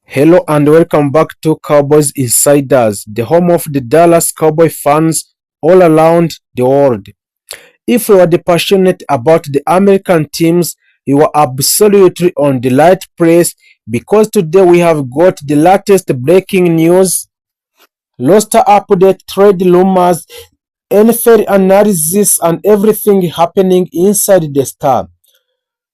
Hello and welcome back to Cowboys Insiders, the home of the Dallas Cowboy fans all around the world. If you are passionate about the American teams, you are absolutely on the right place because today we have got the latest breaking news, roster update, trade rumors, NFL analysis, and everything happening inside the star.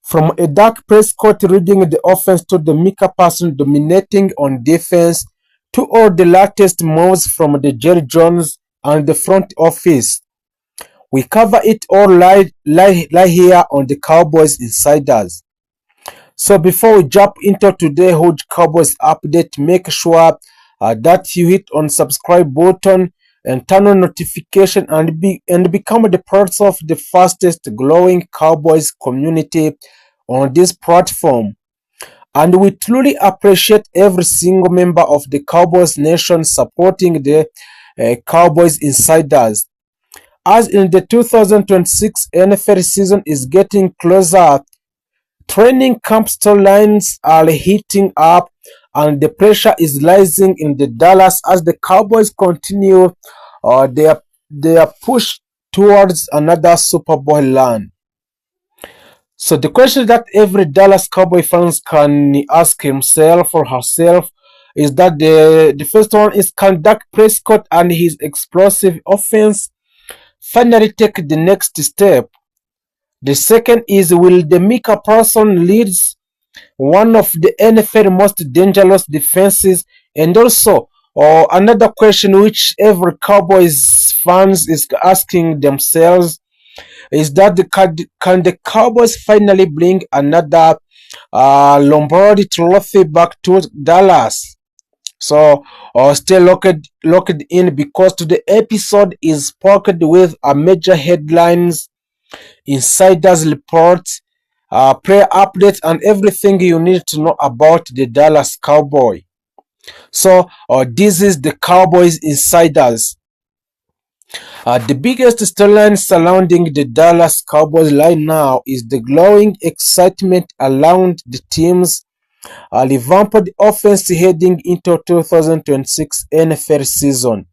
From a Dak Prescott reading the offense to the Micah Parsons dominating on defense to all the latest moves from the Jerry Jones and the front office. We cover it all right here on the Cowboys Insiders. So before we jump into today's huge Cowboys update, make sure that you hit on subscribe button and turn on notification and become the part of the fastest growing Cowboys community on this platform. And we truly appreciate every single member of the Cowboys Nation supporting the Cowboys Insiders. As in the 2026 NFL season is getting closer, training camp storylines are heating up and the pressure is rising in the Dallas as the Cowboys continue their push towards another Super Bowl run. So the question that every Dallas Cowboy fans can ask himself or herself is that the first one is, can Dak Prescott and his explosive offense finally take the next step? The second is, will the Micah Parsons leads one of the NFL most dangerous defenses? And also, another question which every Cowboys fans is asking themselves is that can the Cowboys finally bring another Lombardi trophy back to Dallas? So stay locked in because today's episode is packed with major headlines, insiders reports, player updates, and everything you need to know about the Dallas Cowboy. So this is the Cowboys Insiders. The biggest storyline surrounding the Dallas Cowboys right now is the growing excitement around the team's revamped offense heading into 2026 NFL season.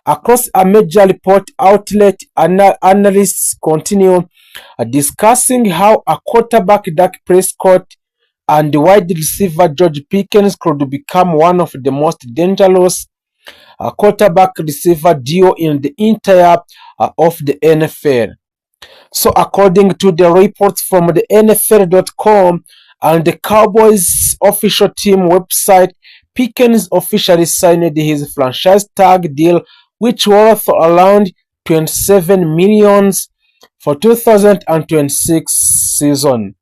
Across a major report outlet, analysts continue discussing how a quarterback Dak Prescott and wide receiver George Pickens could become one of the most dangerous quarterback receiver duo in the entire of the NFL. So according to the reports from the NFL.com and the Cowboys official team website, Pickens officially signed his franchise tag deal, which worth around $27 million for 2026 season.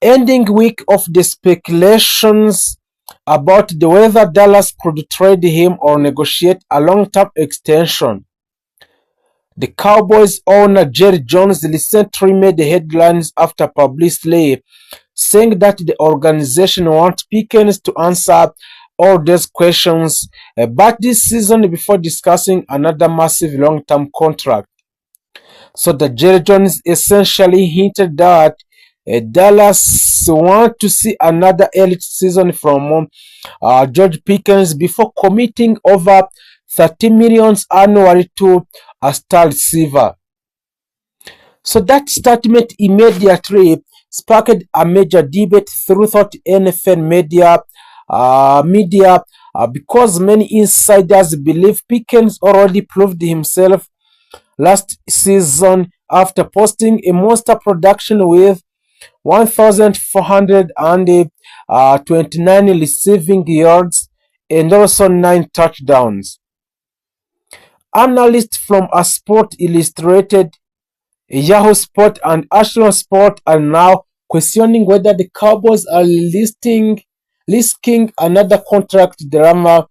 Ending week of the speculations about the whether Dallas could trade him or negotiate a long-term extension. The Cowboys owner Jerry Jones recently made the headlines after publicly saying that the organization wants Pickens to answer all these questions but this season before discussing another massive long-term contract. So the Jerry Jones essentially hinted that Dallas want to see another elite season from George Pickens before committing over $30 million annually to a star receiver. So that statement immediately sparked a major debate throughout NFL media because many insiders believe Pickens already proved himself last season after posting a monster production with 1,429 receiving yards and also 9 touchdowns. Analysts from a Sport Illustrated, Yahoo Sport, and Ashland Sport are now questioning whether the Cowboys are risking another contract drama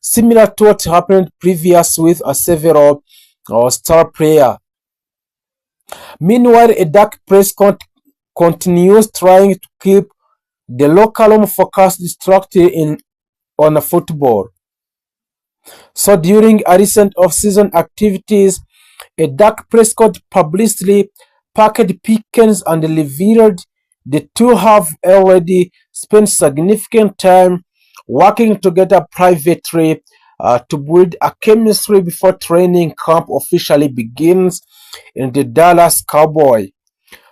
similar to what happened previous with a several star player. Meanwhile, a Dak Prescott continues trying to keep the locker room focused strictly on football. So during a recent off-season activities, a Dak Prescott publicly packed Pickens and revealed the two have already spent significant time working together privately to build a chemistry before training camp officially begins in the Dallas Cowboy.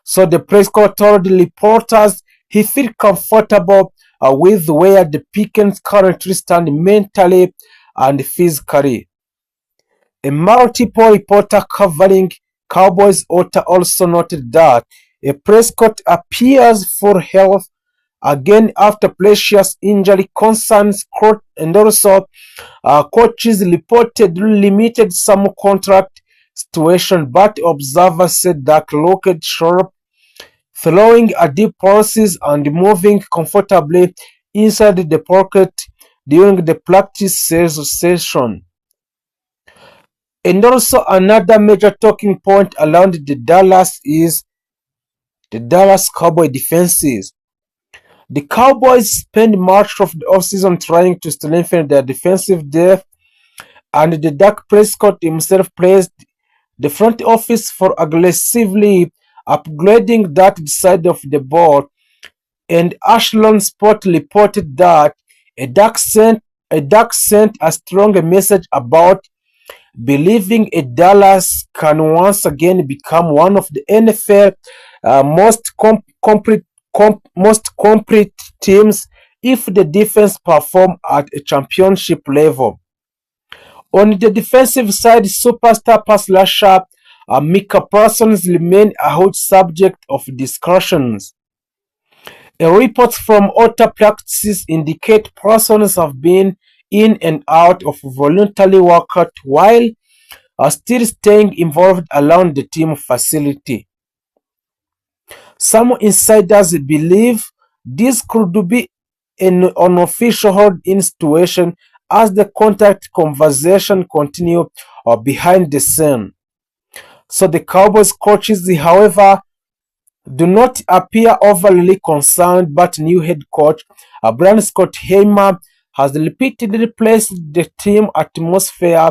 So the Prescott told reporters he feels comfortable with where the Pickens currently stand mentally and physically. A multiple reporter covering Cowboys also noted that Prescott appears for health again after previous injury concerns, and also coaches reportedly limited some contract situation, but observers said that looked sharp, throwing a deep passes and moving comfortably inside the pocket during the practice session. And also another major talking point around the Dallas is the Dallas Cowboy defenses. The Cowboys spend much of the offseason trying to strengthen their defensive depth, and the Dak Prescott himself praised the front office for aggressively upgrading that side of the ball. And Ashlon Sport reported that a Dak sent a strong message about believing a Dallas can once again become one of the NFL most complete teams if the defense perform at a championship level. On the defensive side, superstar pass rusher Micah Parsons remain a hot subject of discussions. Reports from other practices indicate Parsons have been in and out of voluntary workout while still staying involved around the team facility. Some insiders believe this could be an unofficial hold-in situation as the contact conversation continue behind the scene. So the Cowboys coaches, however, do not appear overly concerned, but new head coach Brian Scott Heimer has repeatedly praised the team atmosphere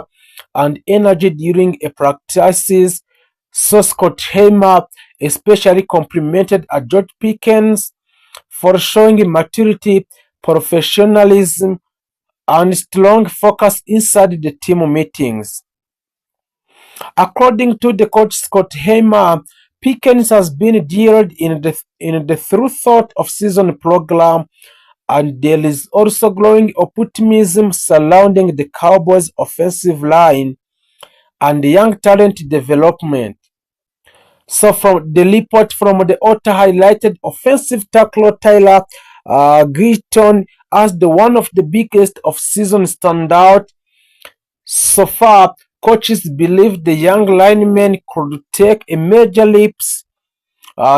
and energy during a practices. So Scott Heimer especially complimented George Pickens for showing maturity, professionalism, and strong focus inside the team meetings. According to the coach Scott Heimer, Pickens has been drilled in the through thought of season program, and there is also growing optimism surrounding the Cowboys' offensive line and young talent development. So from the report from the author highlighted offensive tackler Tyler Guyton as the one of the biggest of season standout. So far, coaches believe the young lineman could take a major leaps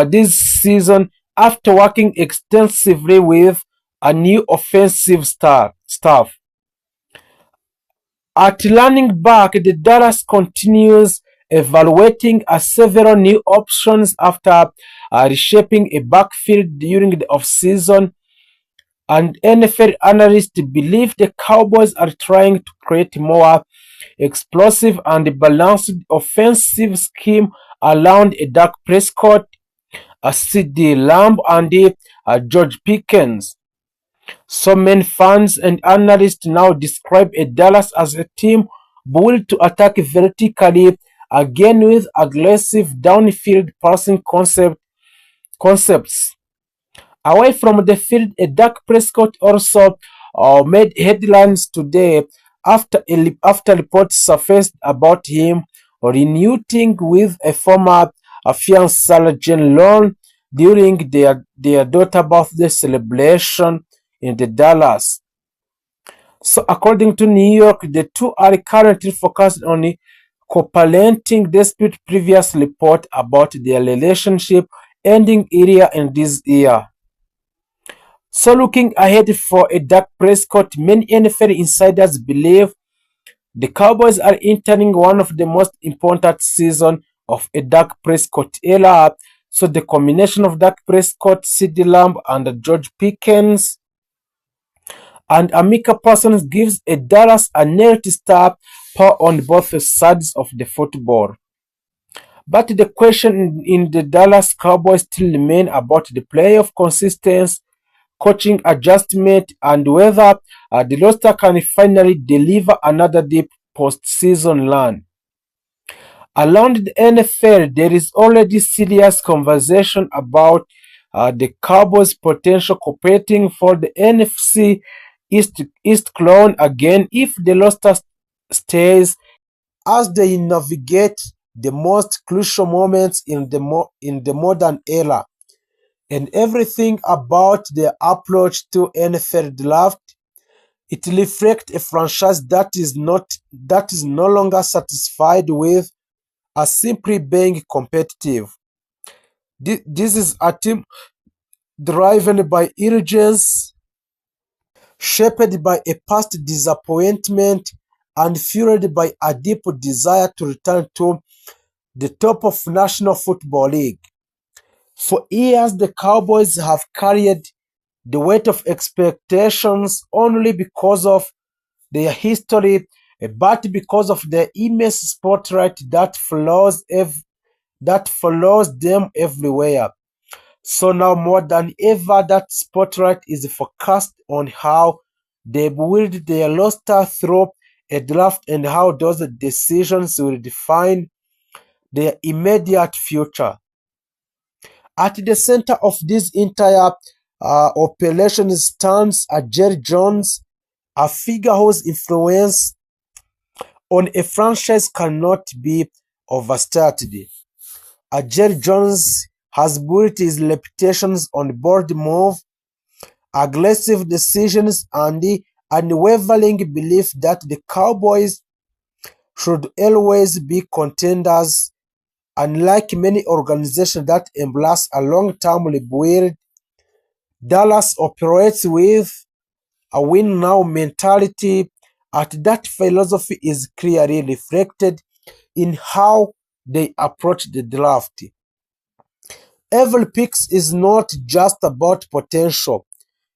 this season after working extensively with a new offensive staff. At running back, the Dallas continues evaluating several new options after reshaping a backfield during the offseason, and NFL analysts believe the Cowboys are trying to create more explosive and balanced offensive scheme around a Dak Prescott, a CD Lamb, and George Pickens. Some many fans and analysts now describe a Dallas as a team built to attack vertically, again with aggressive downfield passing concepts. Away from the field, a Dak Prescott also made headlines today after reports surfaced about him reuniting with a former fiancé Sarah Jane Long during their daughter birthday celebration in the Dallas. So according to New York, the two are currently focused on co-parenting despite previous report about their relationship ending earlier in this year. So looking ahead for a Dak Prescott, many NFL insiders believe the Cowboys are entering one of the most important seasons of a Dak Prescott era. So the combination of Dak Prescott, CeeDee Lamb, and George Pickens and Amika Parsons gives a Dallas a narrative star power on both sides of the football. But the question in the Dallas Cowboys still remain about the playoff coaching adjustment, and whether the roster can finally deliver another deep postseason run. Around the NFL, there is already serious conversation about the Cowboys' potential competing for the NFC East crown again if the roster stays as they navigate the most crucial moments in the modern era. And everything about their approach to NFL draft, it reflects a franchise that is no longer satisfied with simply being competitive. This is a team driven by urgency, shaped by a past disappointment, and fueled by a deep desire to return to the top of National Football League. For years, the Cowboys have carried the weight of expectations only because of their history, but because of the immense spotlight that follows them everywhere. So now more than ever, that spotlight is focused on how they build their roster through a draft and how those decisions will define their immediate future. At the center of this entire operation stands Jerry Jones, a figure whose influence on a franchise cannot be overstated. Jerry Jones has built his reputation on bold move, aggressive decisions, and the unwavering belief that the Cowboys should always be contenders. Unlike many organizations that embrace a long-term rebuild, Dallas operates with a win-now mentality, and that philosophy is clearly reflected in how they approach the draft. Every pick is not just about potential,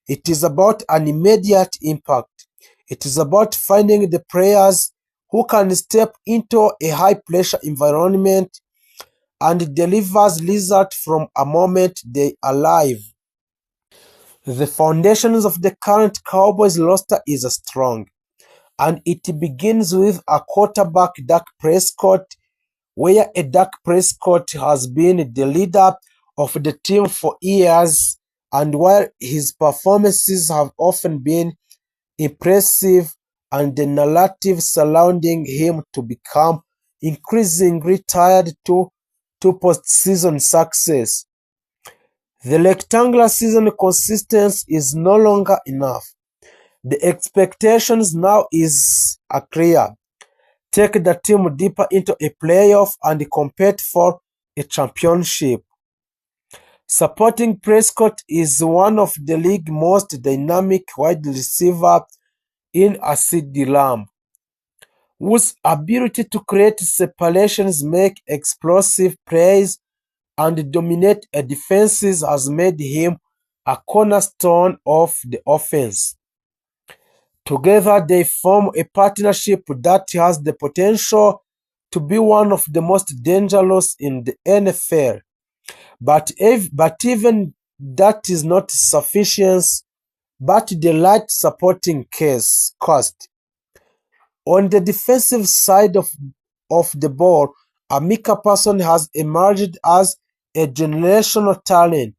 it is about an immediate impact. It is about finding the players who can step into a high-pressure environment and delivers results from a moment they arrive. The foundations of the current Cowboys roster is strong, and it begins with a quarterback, Dak Prescott, where Dak Prescott has been the leader of the team for years, and while his performances have often been impressive and the narrative surrounding him to become increasingly tied to postseason success, the rectangular season consistency is no longer enough. The expectations now is clear. Take the team deeper into a playoff and compete for a championship. Supporting Prescott is one of the league's most dynamic wide receivers in CeeDee Lamb, whose ability to create separations, make explosive plays, and dominate defenses has made him a cornerstone of the offense. Together, they form a partnership that has the potential to be one of the most dangerous in the NFL. But even that is not sufficient, but the right supporting cost. On the defensive side of the ball, Micah Parsons has emerged as a generational talent.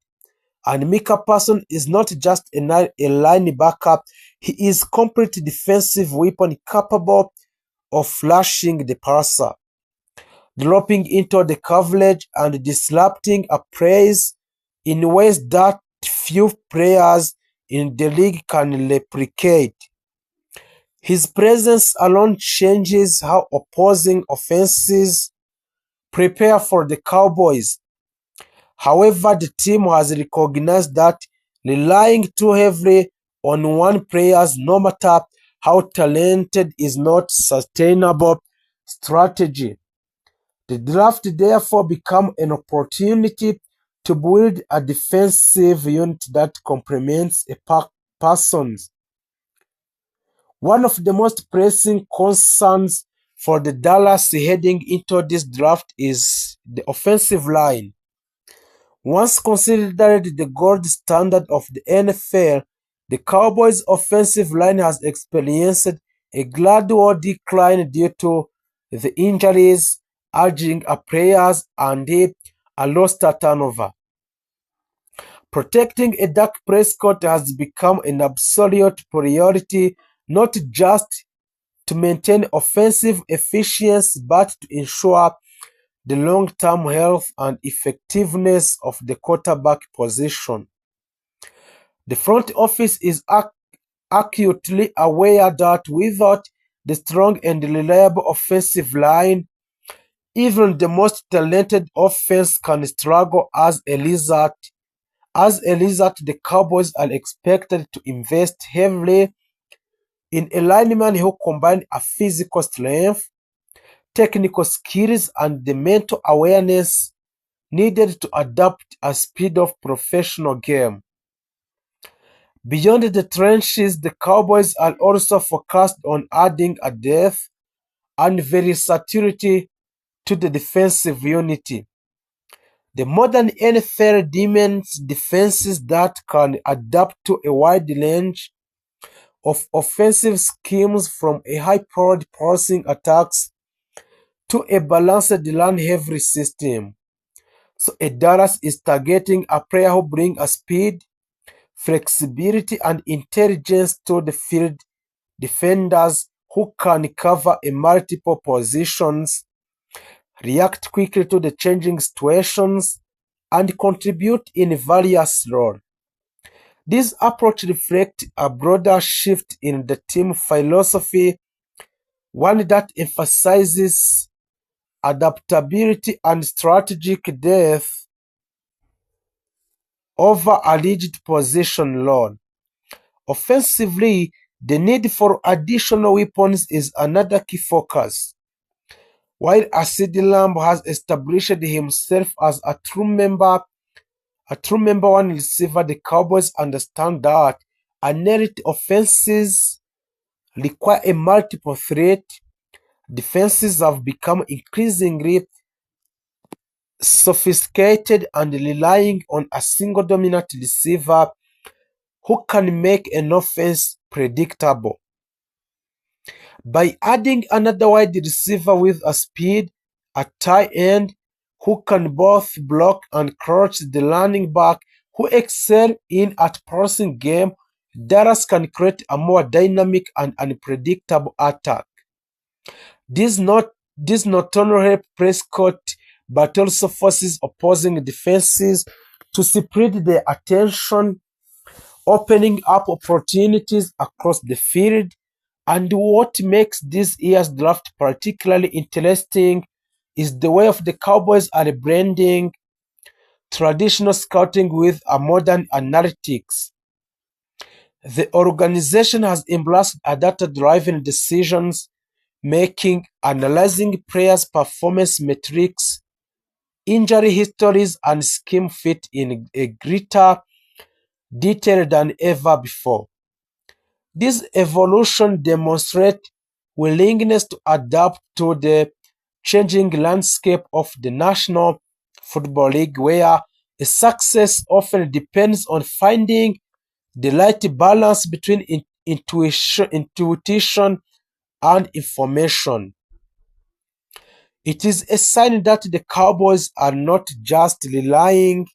And Micah Parsons is not just a linebacker, he is a complete defensive weapon capable of flashing the passer, dropping into the coverage and disrupting a plays in ways that few players in the league can replicate. His presence alone changes how opposing offenses prepare for the Cowboys. However, the team has recognized that relying too heavily on one player, no matter how talented, is not sustainable strategy. The draft therefore becomes an opportunity to build a defensive unit that complements a person's. One of the most pressing concerns for the Dallas heading into this draft is the offensive line. Once considered the gold standard of the NFL, the Cowboys' offensive line has experienced a gradual decline due to the injuries, aging players, and a lost turnover. Protecting a Dak Prescott has become an absolute priority, not just to maintain offensive efficiency but to ensure the long-term health and effectiveness of the quarterback position. The front office is acutely aware that without the strong and reliable offensive line, even the most talented offense can struggle. As a result, the Cowboys are expected to invest heavily in a lineman who combine a physical strength, technical skills, and the mental awareness needed to adapt a speed of professional game. Beyond the trenches, the Cowboys are also focused on adding a depth and versatility to the defensive unity. The modern NFL demands defenses that can adapt to a wide range of offensive schemes, from a high-powered passing attacks to a balanced run-heavy system. So a Dallas is targeting a player who brings a speed, flexibility, and intelligence to the field, defenders who can cover in multiple positions, react quickly to the changing situations, and contribute in various roles. This approach reflects a broader shift in the team philosophy, one that emphasizes adaptability and strategic depth over a rigid position load. Offensively, the need for additional weapons is another key focus. While CeeDee Lamb has established himself as a true number one receiver, the Cowboys understand that elite offenses require a multiple threat. Defenses have become increasingly sophisticated and relying on a single dominant receiver who can make an offense predictable. By adding another wide receiver with a speed, a tight end who can both block and crush the running back who excel in at passing game, Dallas can create a more dynamic and unpredictable attack. This not only helps Prescott but also forces opposing defenses to spread their attention, opening up opportunities across the field. And what makes this year's draft particularly interesting is the way of the Cowboys are blending traditional scouting with a modern analytics. The organization has embraced a data-driven decisions making, analyzing players' performance metrics, injury histories, and scheme fit in a greater detail than ever before. This evolution demonstrates willingness to adapt to the changing landscape of the National Football League, where a success often depends on finding the right balance between intuition and information. It is a sign that the Cowboys are not just relying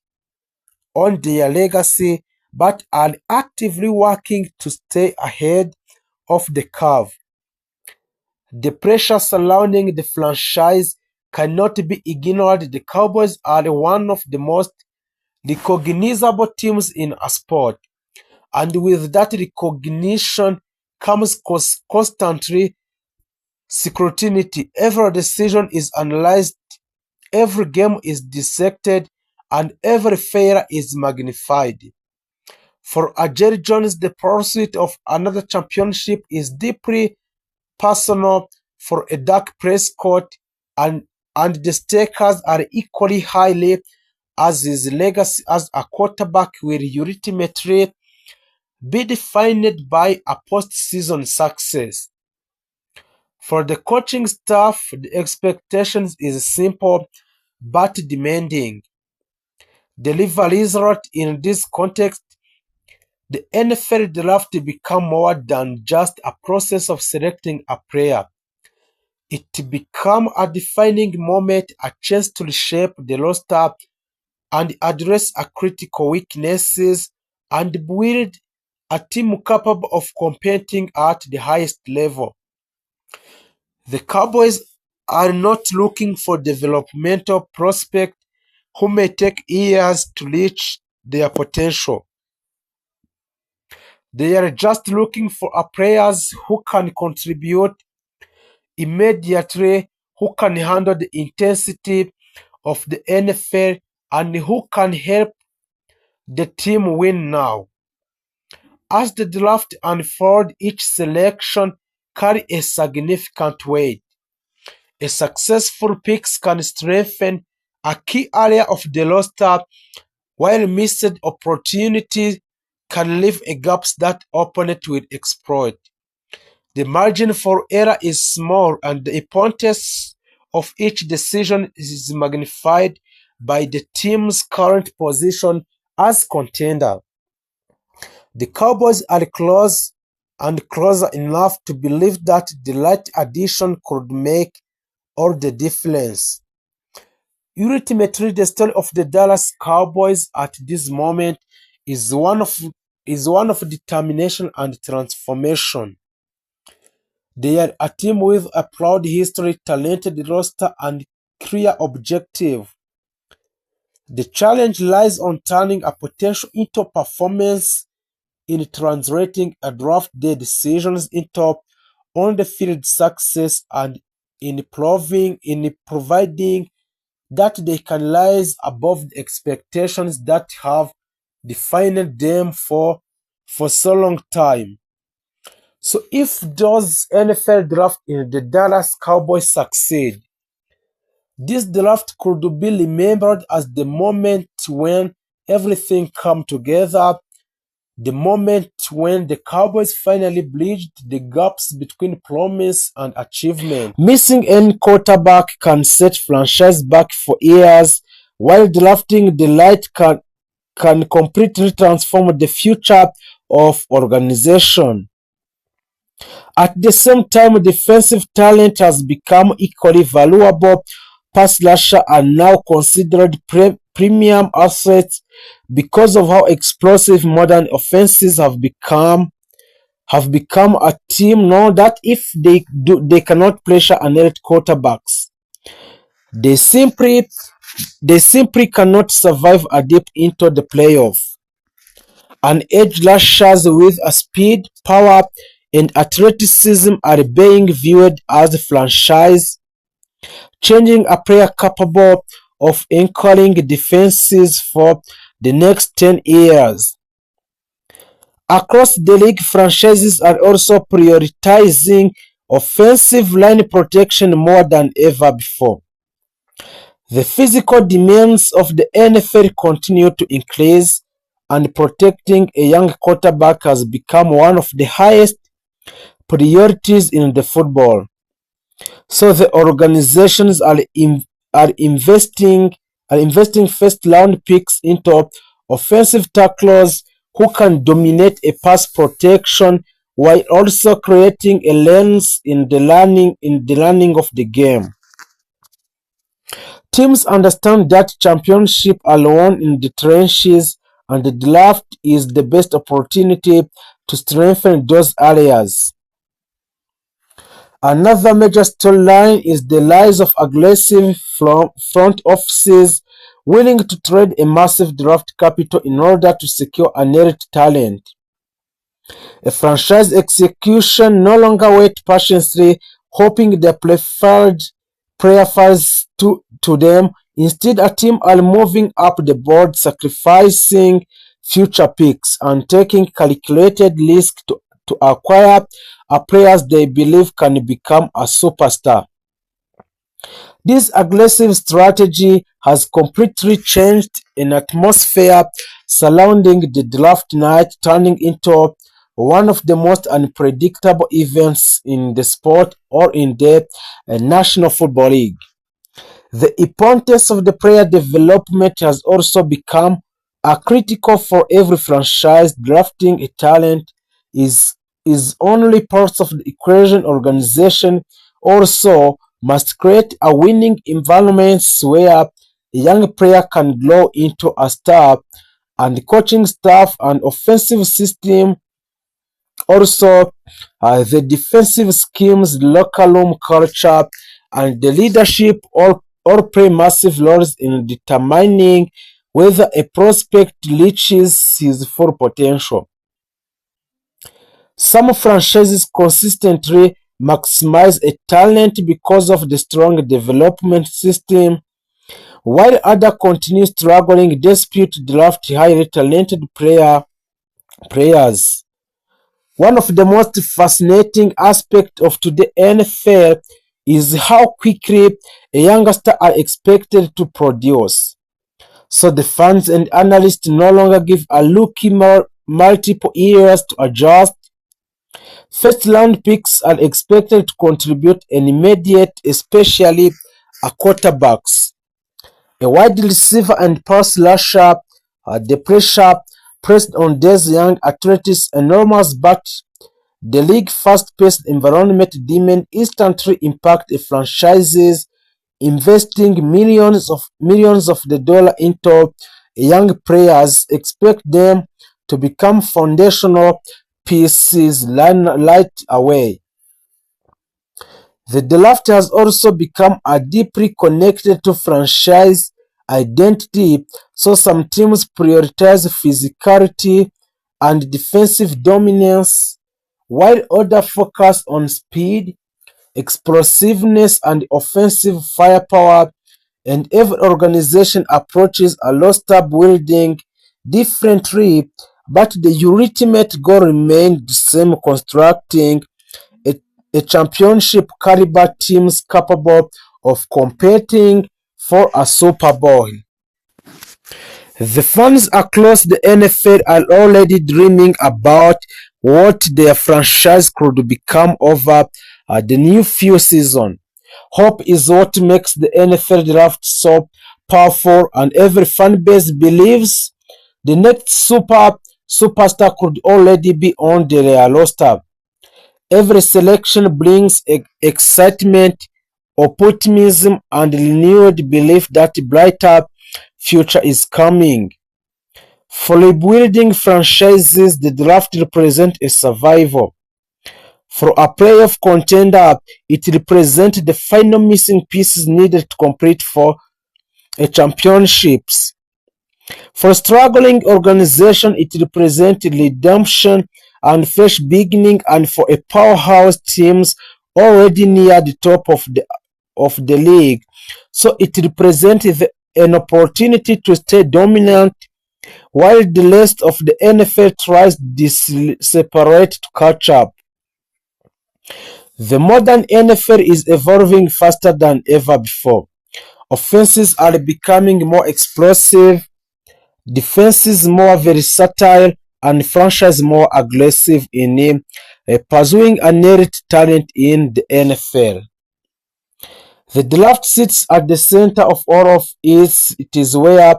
on their legacy, but are actively working to stay ahead of the curve. The pressure surrounding the franchise cannot be ignored. The Cowboys are one of the most recognizable teams in a sport, and with that recognition comes constantly scrutiny. Every decision is analyzed, every game is dissected, and every failure is magnified. For Jerry Jones, the pursuit of another championship is deeply personal. For a Dak Prescott, and the stakes are equally highly, as his legacy as a quarterback will ultimately be defined by a postseason success. For the coaching staff, the expectations is simple but demanding. deliver result. In this context, the NFL draft become more than just a process of selecting a player. It became a defining moment, a chance to reshape the roster and address a critical weaknesses and build a team capable of competing at the highest level. The Cowboys are not looking for developmental prospects who may take years to reach their potential. They are just looking for players who can contribute immediately, who can handle the intensity of the NFL, and who can help the team win now. As the draft unfolds, each selection carries a significant weight. A successful pick can strengthen a key area of the roster, while missed opportunities can leave gaps that opponents will exploit. The margin for error is small, and the importance of each decision is magnified by the team's current position as contender. The Cowboys are close and closer enough to believe that the right addition could make all the difference. Ultimately, the story of the Dallas Cowboys at this moment is one of determination and transformation. They are a team with a proud history, talented roster, and clear objective. The challenge lies on turning a potential into performance, in translating a draft day decisions into on-the-field success, and in providing that they can rise above the expectations that have defined them for so long time. So if those NFL draft in the Dallas Cowboys succeed, this draft could be remembered as the moment when everything came together, the moment when the Cowboys finally bridged the gaps between promise and achievement. Missing any quarterback can set franchise back for years, while drafting the right can completely transform the future of organization. At the same time, defensive talent has become equally valuable. Pass rushers are now considered premium assets because of how explosive modern offenses have become. A team know that if they cannot pressure an elite quarterbacks, they simply they simply cannot survive a deep into the playoff. And edge rushers with a speed, power, and athleticism are being viewed as franchise changing, a player capable of anchoring defenses for the next 10 years. Across the league, franchises are also prioritizing offensive line protection more than ever before. The physical demands of the NFL continue to increase, and protecting a young quarterback has become one of the highest priorities in the football. So the organizations are investing are investing first round picks into offensive tacklers who can dominate a pass protection while also creating a lens in the learning of the game. Teams understand that championship are won in the trenches, and the draft is the best opportunity to strengthen those areas. Another major storyline is the rise of aggressive front offices willing to trade a massive draft capital in order to secure an elite talent. A franchise execution no longer wait patiently, hoping the preferred player falls to them. Instead, a team are moving up the board, sacrificing future picks and taking calculated risks to acquire a players they believe can become a superstar. This aggressive strategy has completely changed an atmosphere surrounding the draft night, turning into one of the most unpredictable events in the sport or in the National Football League. The importance of the player development has also become a critical for every franchise. Drafting a talent is is only part of the equation. Organization also must create a winning environment where a young player can grow into a star, and coaching staff and offensive system also, the defensive schemes, locker room culture, and the leadership all play massive roles in determining whether a prospect reaches his full potential. Some franchises consistently maximize a talent because of the strong development system, while others continue struggling despite draft highly talented players. One of the most fascinating aspects of today's NFL is how quickly a youngster are expected to produce. So the fans and analysts no longer give a rookie multiple years to adjust. First round picks are expected to contribute an immediate, especially a quarterbacks, a wide receiver and pass rusher. The pressure pressed on these young athletes is enormous, but the league's fast-paced environment demand instantly impact a franchise's investing millions of the dollar into young players, expect them to become foundational pieces right away. The draft has also become a deeply connected to franchise identity, so some teams prioritize physicality and defensive dominance, while others focus on speed, explosiveness, and offensive firepower. And every organization approaches a roster building differently, but the ultimate goal remains the same: constructing a, a championship caliber teams capable of competing for a Super Bowl. The fans across the NFL are already dreaming about what their franchise could become over the new few seasons. Hope is what makes the NFL draft so powerful, and every fan base believes the next superstar could already be on their roster. Every selection brings excitement, optimism, and renewed belief that a brighter future is coming. For rebuilding franchises, the draft represents a survival. For a playoff contender, it represents the final missing pieces needed to compete for a championships. For a struggling organization, it represents redemption and fresh beginning, and for a powerhouse teams already near the top of the league. So it represents an opportunity to stay dominant while the rest of the NFL tries to separate to catch up. The modern NFL is evolving faster than ever before. Offenses are becoming more explosive, defenses more versatile, and franchise more aggressive in pursuing a inherent talent in the NFL. The draft sits at the center of all of it. It is where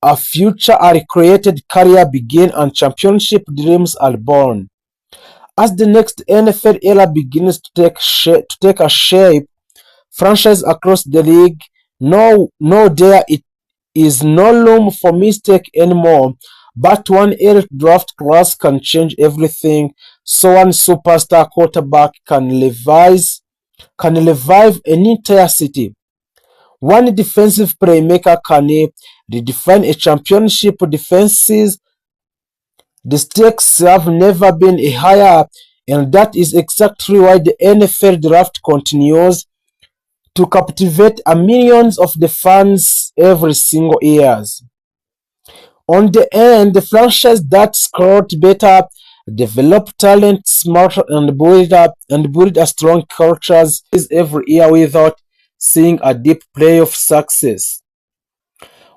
a future are created, career begin, and championship dreams are born. As the next NFL era begins to take a shape, franchise across the league know there it is no room for mistake anymore. But one elite draft class can change everything. So one superstar quarterback can revive an entire city. One defensive playmaker can redefine a championship defenses. The stakes have never been higher, and that is exactly why the NFL draft continues to captivate a millions of the fans every single year. On the end, the franchise that scored better, develop talent smarter, and build a strong cultures is every year without seeing a deep playoff success.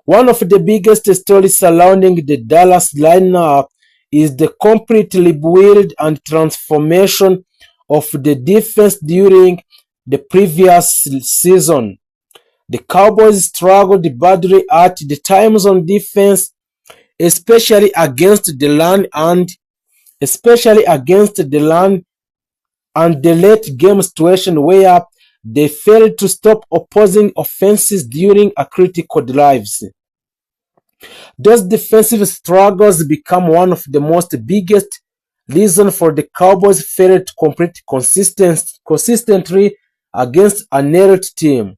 One of the biggest stories surrounding the Dallas lineup is the complete rebuild and transformation of the defense during the previous season. The Cowboys struggled badly at the times on defense, especially against the run and the late game situation where they failed to stop opposing offenses during a critical drives. Those defensive struggles become one of the most biggest reasons for the Cowboys' failure to compete consistently against a narrowed team.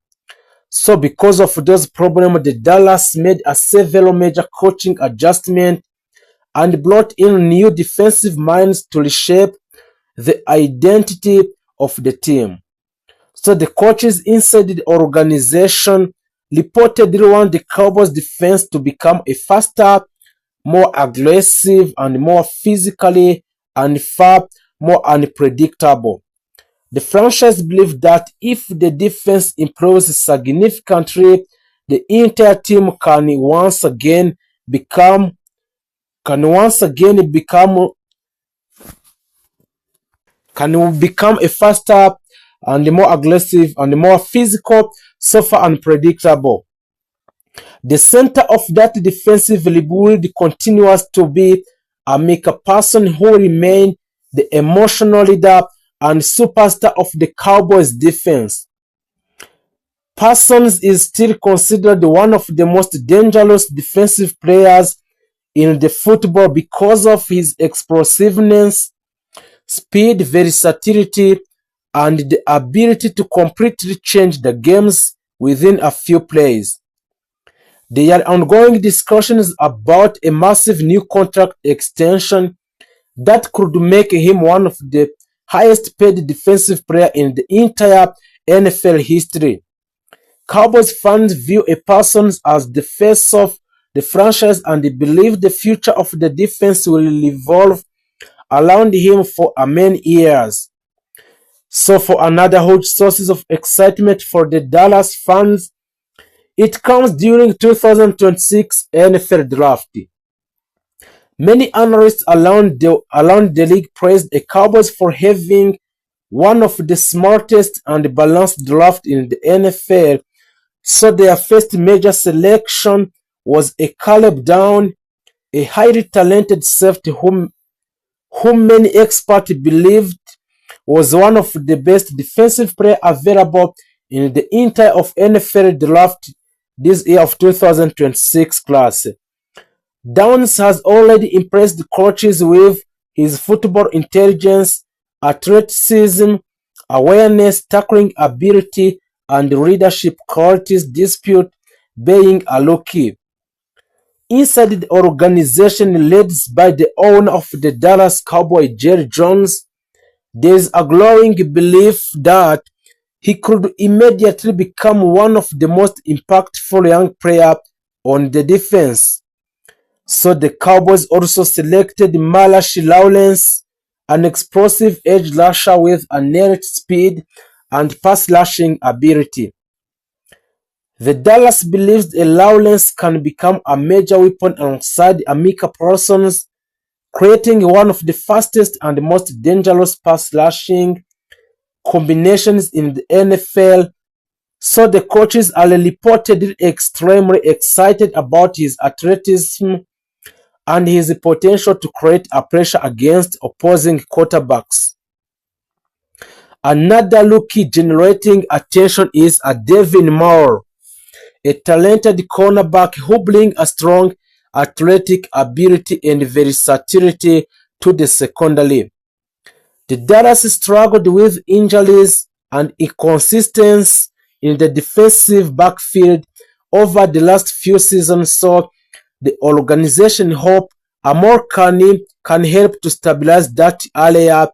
So because of those problems, the Dallas made a several major coaching adjustments and brought in new defensive minds to reshape the identity of the team. So the coaches inside the organization reportedly want the Cowboys defense to become a faster, more aggressive, and more physically and far more unpredictable. The franchise believes that if the defense improves significantly, the entire team can once again become a faster and more aggressive and more physical, softer and predictable. The center of that defensive rebuild continues to be Amika Person, who remains the emotional leader and superstar of the Cowboys defense. Parsons is still considered one of the most dangerous defensive players in the football because of his explosiveness, speed, versatility, and the ability to completely change the games within a few plays. There are ongoing discussions about a massive new contract extension that could make him one of the highest paid defensive players in the entire NFL history. Cowboys fans view a Parsons as the face of the franchise and believe the future of the defense will evolve around him for many years. So for another huge sources of excitement for the Dallas fans, it comes during 2026 NFL Draft. Many analysts around the league praised the Cowboys for having one of the smartest and balanced drafts in the NFL, so their first major selection was a Caleb Down, a highly talented safety whom many experts believed was one of the best defensive players available in the entire of NFL draft this year of 2026 class. Downs has already impressed coaches with his football intelligence, athleticism, awareness, tackling ability, and leadership qualities despite being a rookie. Inside the organization led by the owner of the Dallas Cowboys, Jerry Jones, there is a growing belief that he could immediately become one of the most impactful young players on the defense. So the Cowboys also selected Malachi Lawrence, an explosive edge rusher with innate speed and pass rushing ability. The Dallas believes that Lawrence can become a major weapon alongside Amika Parsons, creating one of the fastest and most dangerous pass rushing combinations in the NFL. So the coaches are reportedly extremely excited about his athleticism and his potential to create a pressure against opposing quarterbacks. Another rookie generating attention is Devin Moore, a talented cornerback who brings a strong athletic ability and versatility to the secondary. The Dallas struggled with injuries and inconsistency in the defensive backfield over the last few seasons, so the organization hopes Amor can help to stabilize that area.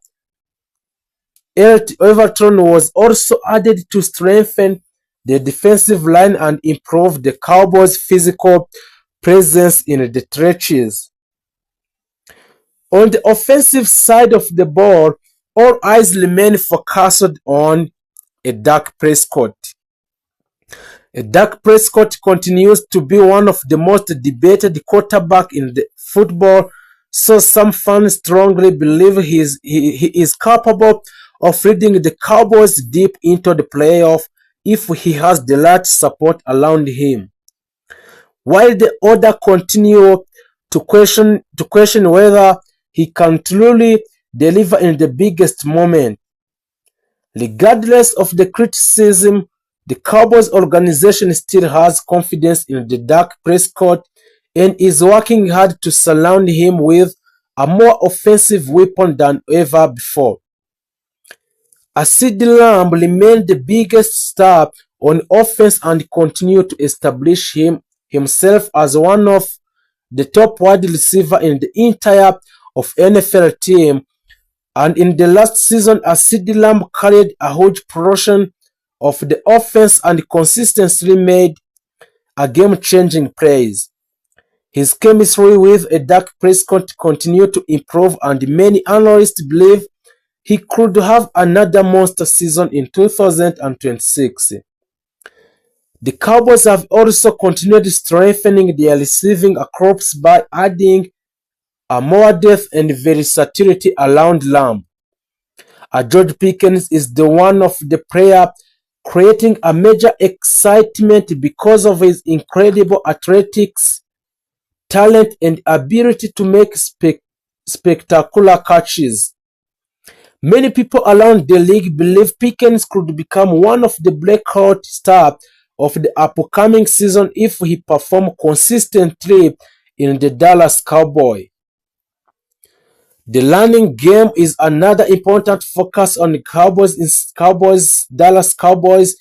Everton was also added to strengthen the defensive line and improve the Cowboys' physical presence in the trenches. On the offensive side of the ball, all eyes remain focused on Dak Prescott. Dak Prescott continues to be one of the most debated quarterbacks in the football, so some fans strongly believe he is capable of leading the Cowboys deep into the playoff if he has the right support around him. While the other continue to question whether he can truly deliver in the biggest moment. Regardless of the criticism, the Cowboys organization still has confidence in the Dak Prescott and is working hard to surround him with a more offensive weapon than ever before. As CeeDee Lamb remained the biggest star on offense and continued to establish himself as one of the top wide receiver in the entire of NFL team, and in the last season as CeeDee Lamb carried a huge portion of the offense and consistently made a game-changing plays. His chemistry with a Dak Prescott continued to improve, and many analysts believe he could have another monster season in 2026. The Cowboys have also continued strengthening their receiving corps by adding a more depth and versatility around Lamb. George Pickens is the one of the player creating a major excitement because of his incredible athletics, talent, and ability to make spectacular catches. Many people around the league believe Pickens could become one of the breakout stars of the upcoming season if he performs consistently in the Dallas Cowboys. The running game is another important focus on the Dallas Cowboys.